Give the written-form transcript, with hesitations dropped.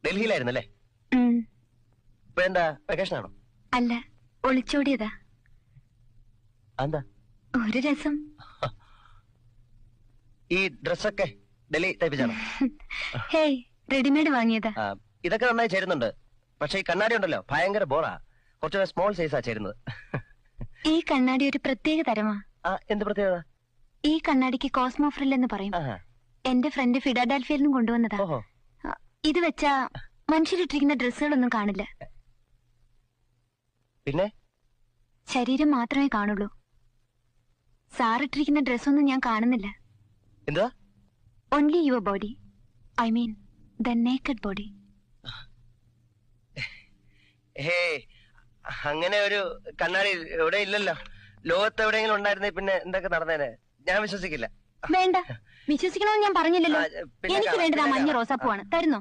ഡൽഹിയിലായിരുന്നല്ലേ? ഇപ്പഴെന്താ vacation ആണോ? അല്ല, ഒളിച്ചോടിയതാ. എന്താ ഒരു രസം. ഈ ഡ്രസ്സൊക്കെ ഡൽഹി തയ്പ്പിച്ചാണോ? ഹേയ്, റെഡിമെയ്ഡ് വാങ്ങിയതാ. ഇതൊക്കെ നന്നായി ചേരുന്നുണ്ട്. പക്ഷെ ഈ കണ്ണാടി ഉണ്ടല്ലോ, ഭയങ്കര ബോറാ. കുറച്ചുകൂടെ സ്മോൾ സൈസാ ചേരുന്നത്. ഈ കണ്ണാടി ഒരു പ്രത്യേക തരമാ. എന്ത് പ്രത്യേകത? ഈ കണ്ണാടിക്ക് കോസ്മോ ഫ്രിൽ എന്ന് പറയും. എന്റെ ഫ്രണ്ട് ഫിലാഡൽഫിയയിൽ നിന്നും കൊണ്ടുവന്നതാ. ഇത് വെച്ചാ മനുഷ്യരിട്ടിരിക്കുന്ന ഡ്രസ്സുകളൊന്നും കാണില്ല. പിന്നെ ശരീരം മാത്രമേ കാണുള്ളൂ. സാറിട്ടിരിക്കുന്ന ഡ്രസ്സൊന്നും ഞാൻ കാണുന്നില്ല. എന്താ? Only your body. I mean the naked body. അങ്ങനെ ഒരു കണ്ണാടി എവിടെ ഇല്ലല്ലോ. ലോകത്ത് എവിടെയെങ്കിലും ഉണ്ടായിരുന്നേ പിന്നെ എന്തൊക്കെ നടന്നേനെ? ഞാൻ വിശ്വസിക്കില്ല. വേണ്ട, വിശ്വസിക്കണമെന്ന് ഞാൻ പറഞ്ഞില്ലല്ലോ. എനിക്ക് വേണ്ടത് ആ മഞ്ഞ റോസാപ്പൂവാണ്. തരുന്നോ?